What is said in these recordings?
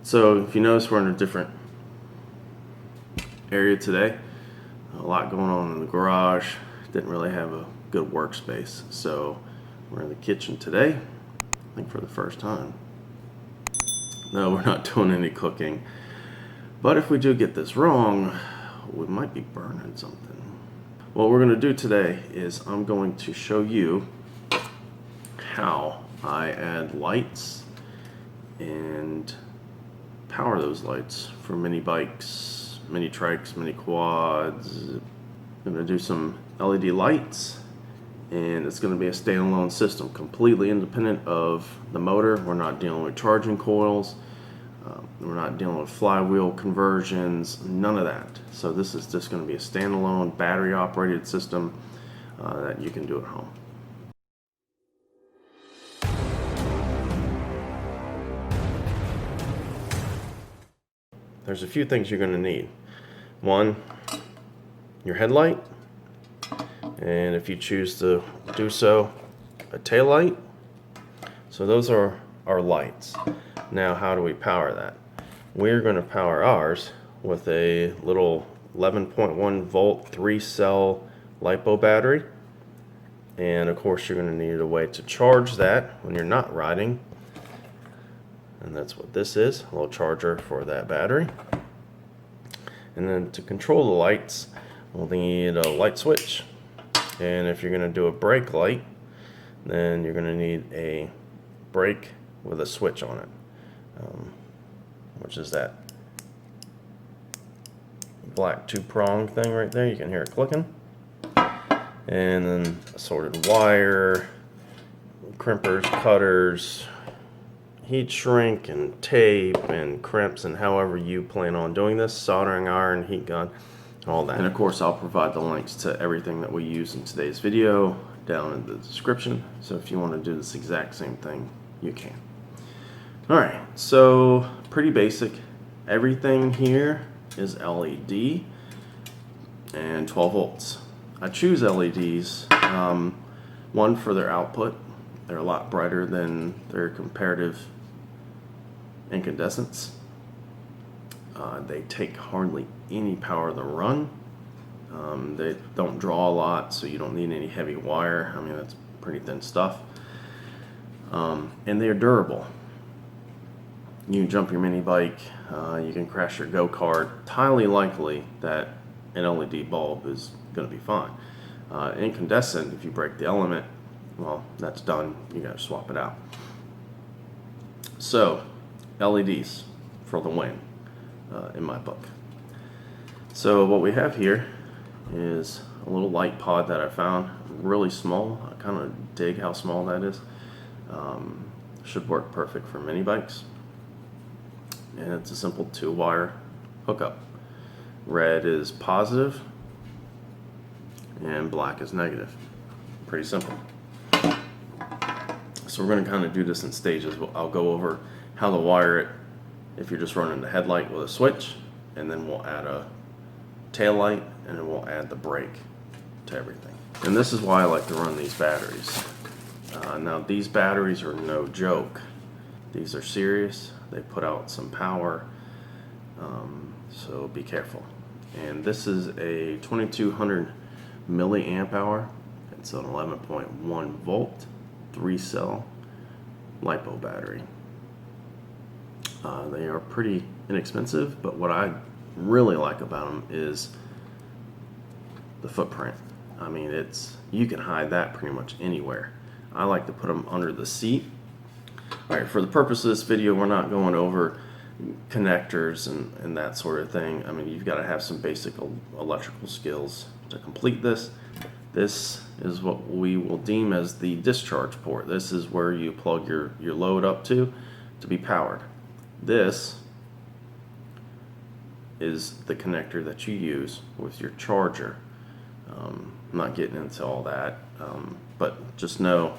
So if you notice, we're in a different area today. A lot going on in the garage. Didn't really have a good workspace. So we're in the kitchen today, I think for the first time. No, we're not doing any cooking. But if we do get this wrong, we might be burning something. What we're going to do today is I'm going to show you how I add lights and power those lights for mini bikes, mini trikes, mini quads. I'm going to do some LED lights, and it's going to be a standalone system, completely independent of the motor. We're not dealing with charging coils. We're not dealing with flywheel conversions, none of that. So this is just going to be a standalone battery operated system that you can do at home. There's a few things you're going to need. One, your headlight, and if you choose to do so, a taillight. So those are our lights. Now, how do we power that? We're going to power ours with a little 11.1 volt 3-cell LiPo battery, and of course you're going to need a way to charge that when you're not riding, and that's what this is, a little charger for that battery. And then to control the lights, we'll need a light switch, and if you're going to do a brake light, then you're going to need a brake with a switch on it, which is that black 2-prong thing right there. You can hear it clicking. And then assorted wire, crimpers, cutters, heat shrink and tape and crimps, and however you plan on doing this, soldering iron, heat gun, all that. And of course I'll provide the links to everything that we use in today's video down in the description, so if you want to do this exact same thing, you can. Alright, so pretty basic. Everything here is LED and 12 volts. I choose LEDs, one, for their output. They're a lot brighter than their comparative incandescents. They take hardly any power to run. They don't draw a lot, so you don't need any heavy wire. I mean, that's pretty thin stuff. And they're durable. You can jump your mini bike, you can crash your go-kart. It's highly likely that an LED bulb is going to be fine. Incandescent, if you break the element, well, that's done. You got to swap it out. So, LEDs for the win, in my book. So what we have here is a little light pod that I found, really small. I kind of dig how small that is. Should work perfect for mini bikes. And it's a simple 2-wire hookup. Red is positive and black is negative. Pretty simple. So we're going to kind of do this in stages. I'll go over how to wire it if you're just running the headlight with a switch, and then we'll add a tail light, and then we'll add the brake to everything. And this is why I like to run these batteries. Now these batteries are no joke. These are serious. They put out some power, so be careful. And this is a 2200 milliamp hour. It's an 11.1 volt 3-cell LiPo battery. They are pretty inexpensive, but what I really like about them is the footprint. I mean, you can hide that pretty much anywhere. I like to put them under the seat. Alright, for the purpose of this video, we're not going over connectors and that sort of thing. I mean, you've got to have some basic electrical skills to complete this. This is what we will deem as the discharge port. This is where you plug your load up to be powered. This is the connector that you use with your charger. I'm not getting into all that, but just know,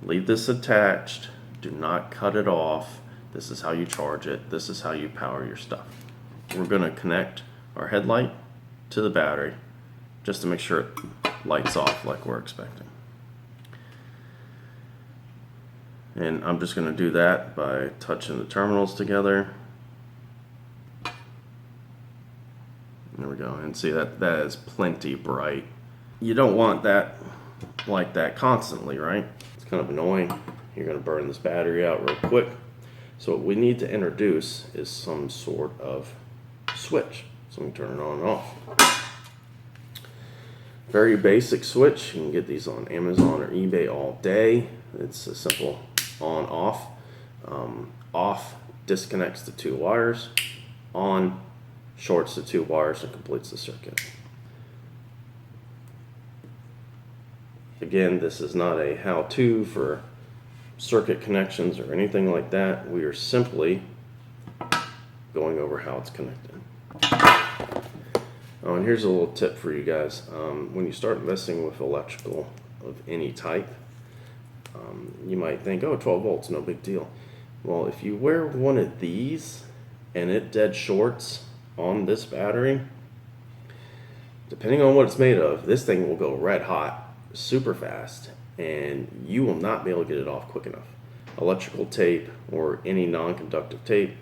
leave this attached. Do not cut it off. This is how you charge it. This is how you power your stuff. We're going to connect our headlight to the battery just to make sure it lights off like we're expecting. And I'm just going to do that by touching the terminals together we go. And see that is plenty bright. You don't want that like that constantly, right? It's kind of annoying. You're going to burn this battery out real quick. So what we need to introduce is some sort of switch. So we can turn it on and off. Very basic switch. You can get these on Amazon or eBay all day. It's a simple on-off. Off disconnects the 2 wires. On shorts the 2 wires and completes the circuit. Again, this is not a how-to for circuit connections or anything like that. We are simply going over how it's connected. Oh, and here's a little tip for you guys. When you start messing with electrical of any type, you might think, oh, 12 volts, no big deal. Well, if you wear one of these and it dead shorts on this battery, depending on what it's made of, this thing will go red hot super fast and you will not be able to get it off quick enough. Electrical tape or any non-conductive tape,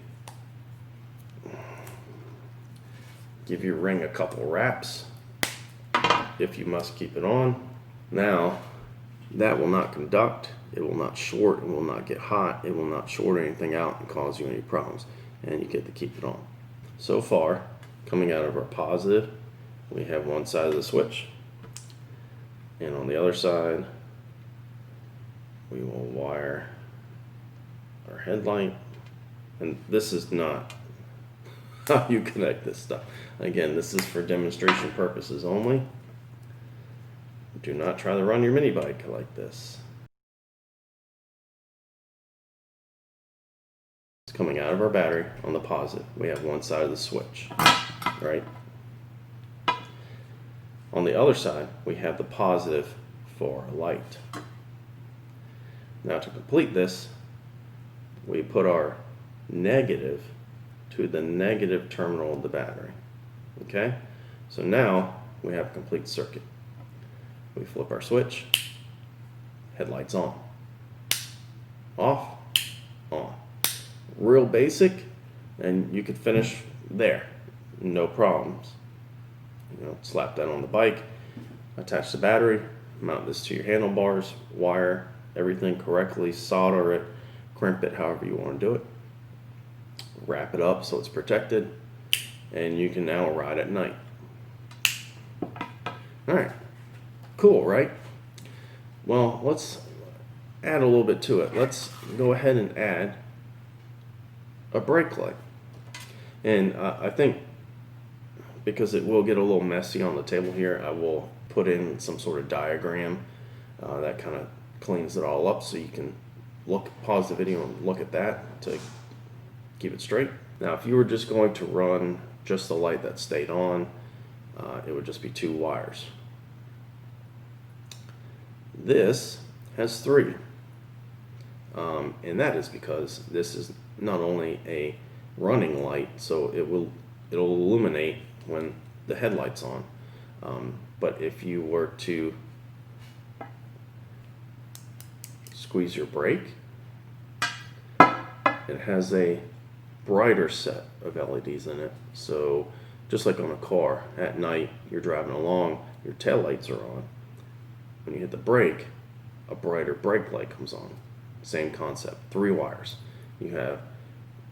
give your ring a couple wraps if you must keep it on. Now, that will not conduct, it will not short, it will not get hot, it will not short anything out and cause you any problems, and you get to keep it on. So far, coming out of our positive, we have one side of the switch, and on the other side, we will wire our headlight, and this is not how you connect this stuff. Again, this is for demonstration purposes only. Do not try to run your mini bike like this. It's coming out of our battery on the positive. We have one side of the switch, right? On the other side, we have the positive for light. Now to complete this, we put our negative to the negative terminal of the battery. Okay? So now we have a complete circuit. We flip our switch, headlights on. Off, on. Real basic, and you could finish there. No problems. You know, slap that on the bike, attach the battery, mount this to your handlebars, wire everything correctly, solder it, crimp it however you want to do it. Wrap it up so it's protected, and you can now ride at night. Alright, cool, right? Well, let's add a little bit to it. Let's go ahead and add a brake light. And I think because it will get a little messy on the table here, I will put in some sort of diagram that kind of cleans it all up so you can pause the video and look at that to keep it straight. Now, if you were just going to run just the light that stayed on, it would just be 2 wires. This has 3. And that is because this is not only a running light, so it'll illuminate when the headlight's on. But if you were to squeeze your brake, it has a brighter set of LEDs in it. So just like on a car, at night you're driving along, your tail lights are on. When you hit the brake, a brighter brake light comes on. Same concept, 3 wires. You have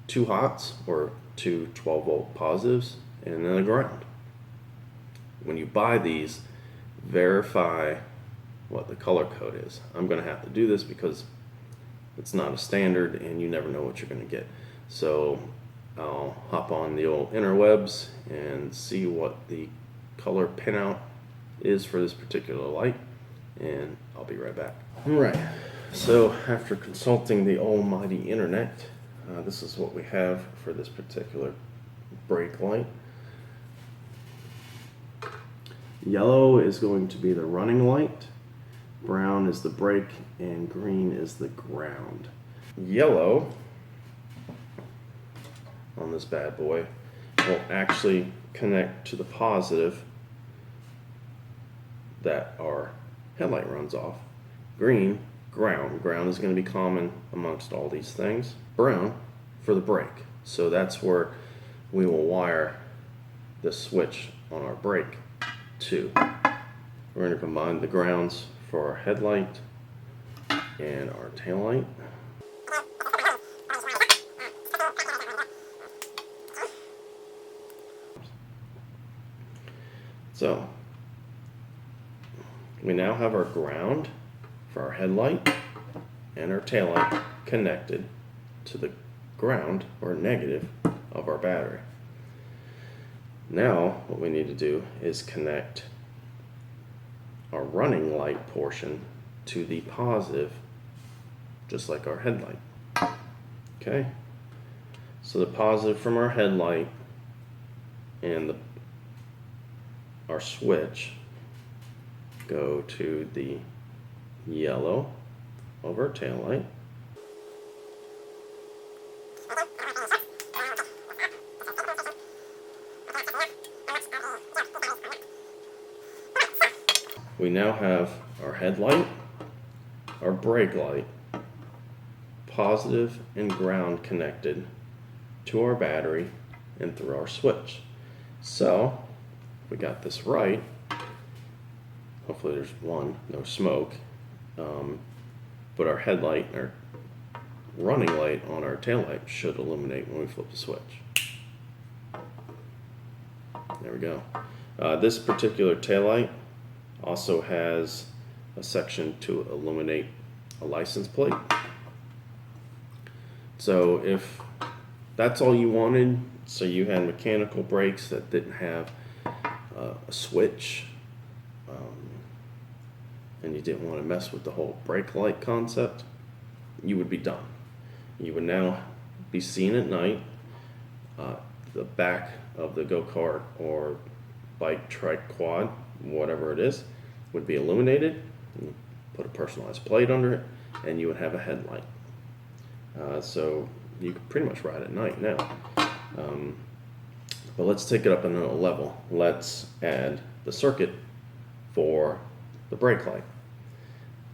2 hots or 2 12-volt positives and then a ground. When you buy these, verify what the color code is. I'm going to have to do this because it's not a standard and you never know what you're going to get. So I'll hop on the old interwebs and see what the color pinout is for this particular light, and I'll be right back. Alright, so after consulting the almighty internet, this is what we have for this particular brake light. Yellow is going to be the running light, brown is the brake, and green is the ground. Yellow on this bad boy will actually connect to the positive that our headlight runs off. Green, ground. Ground is going to be common amongst all these things. Brown for the brake. So that's where we will wire the switch on our brake too. We're going to combine the grounds for our headlight and our taillight. So we now have our ground for our headlight and our taillight connected to the ground or negative of our battery. Now what we need to do is connect our running light portion to the positive, just like our headlight. Okay, so the positive from our headlight and our switch go to the yellow of our taillight. We now have our headlight, our brake light, positive and ground connected to our battery and through our switch. So we got this right. Hopefully there's no smoke. But our headlight and our running light on our taillight should illuminate when we flip the switch. There we go. This particular taillight also has a section to illuminate a license plate. So if that's all you wanted, so you had mechanical brakes that didn't have a switch, and you didn't want to mess with the whole brake light concept, you would be done. You would now be seen at night. The back of the go-kart or bike, trike, quad, whatever it is, would be illuminated. You put a personalized plate under it, and you would have a headlight. So you could pretty much ride at night now. But let's take it up another level. Let's add the circuit for the brake light.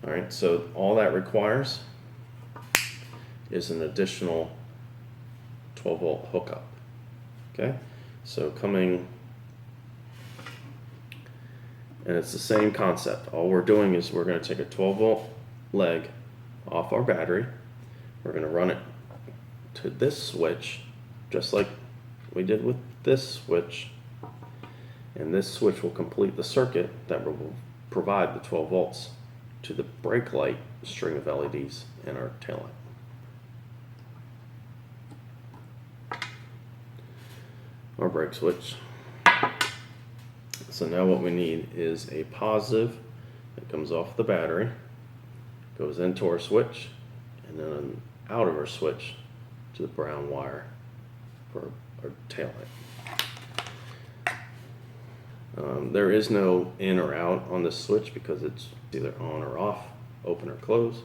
All right, so all that requires is an additional 12-volt hookup. Okay, so coming, and it's the same concept. All we're doing is we're going to take a 12-volt leg off our battery. We're going to run it to this switch, just like we did with this switch, and this switch will complete the circuit that will provide the 12 volts to the brake light string of LEDs in our taillight. Our brake switch. So now what we need is a positive that comes off the battery, goes into our switch, and then out of our switch to the brown wire for our taillight. There is no in or out on this switch because it's either on or off, open or close.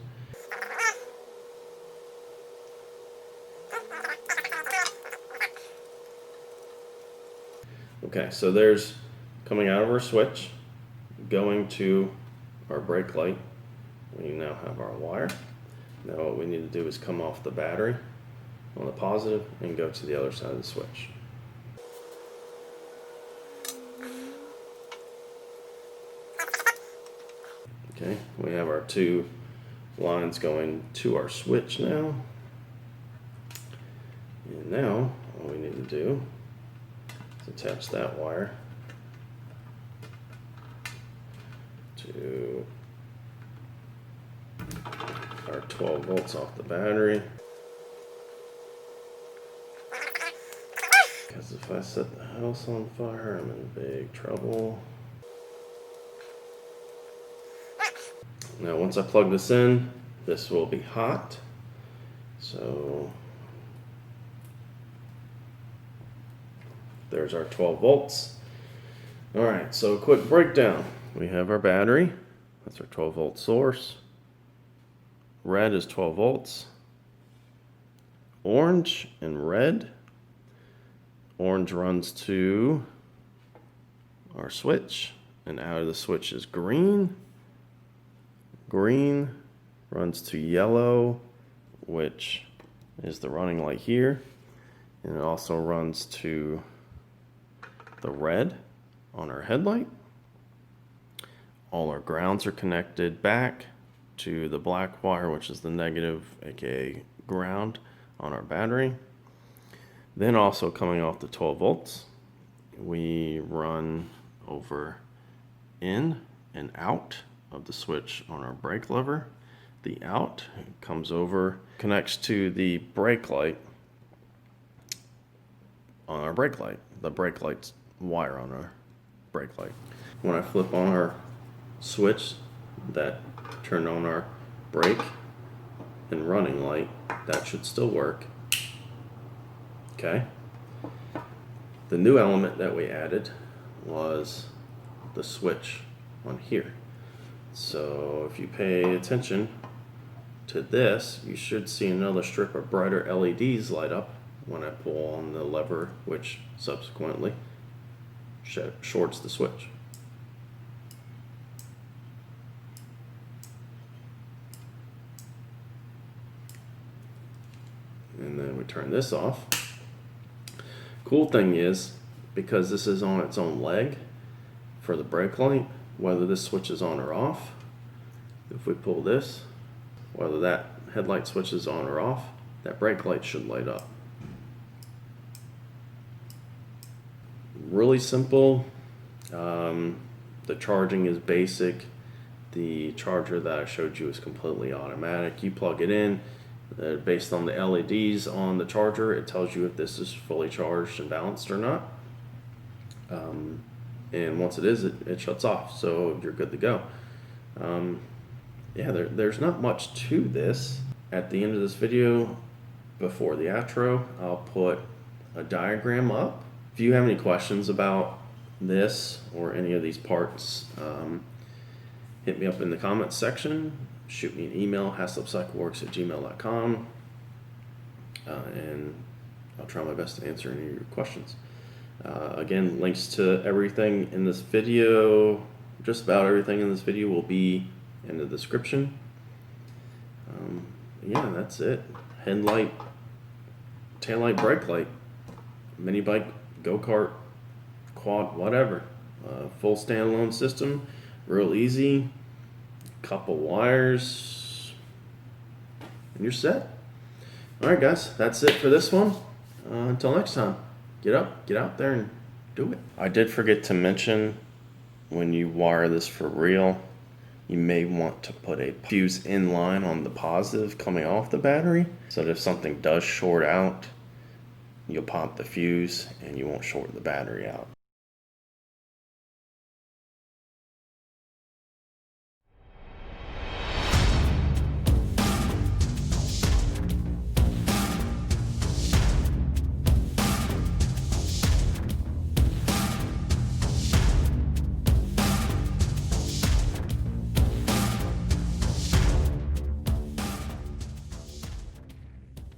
Okay, so there's coming out of our switch, going to our brake light. We now have our wire. Now what we need to do is come off the battery on the positive and go to the other side of the switch. Okay, we have our two lines going to our switch now. And now all we need to do is attach that wire to our 12 volts off the battery. Because if I set the house on fire, I'm in big trouble. Now once I plug this in, this will be hot. So there's our 12 volts. All right, so a quick breakdown. We have our battery. That's our 12 volt source. Red is 12 volts. Orange and red. Orange runs to our switch, and out of the switch is green. Green runs to yellow, which is the running light here, and it also runs to the red, on our headlight. All our grounds are connected back to the black wire, which is the negative, aka ground, on our battery. Then also coming off the 12 volts, we run over in and out of the switch on our brake lever. The out comes over, connects to the brake light on our brake light, the brake light's wire on our brake light. When I flip on our switch that turned on our brake and running light, that should still work. Okay. The new element that we added was the switch on here. So if you pay attention to this, you should see another strip of brighter LEDs light up when I pull on the lever, which subsequently shorts the switch. And then we turn this off. Cool thing is, because this is on its own leg for the brake light, whether this switch is on or off, if we pull this, whether that headlight switch is on or off, that brake light should light up. Really simple. The charging is basic. The charger that I showed you is completely automatic. You plug it in. Based on the LEDs on the charger, it tells you if this is fully charged and balanced or not. And once it is, it shuts off, so you're good to go. Yeah, there's not much to this. At the end of this video, before the outro, I'll put a diagram up. If you have any questions about this or any of these parts, hit me up in the comments section. Shoot me an email, haslipcycleworks@gmail.com, and I'll try my best to answer any of your questions. Again, links to everything in this video, just about everything in this video, will be in the description. Yeah, that's it. Headlight, taillight, brake light, mini bike, go-kart, quad, whatever. Full standalone system, real easy. Couple wires, and you're set. All right, guys, that's it for this one. Until next time, get out there and do it. I did forget to mention, when you wire this for real, you may want to put a fuse in line on the positive coming off the battery, so that if something does short out, you'll pop the fuse and you won't short the battery out.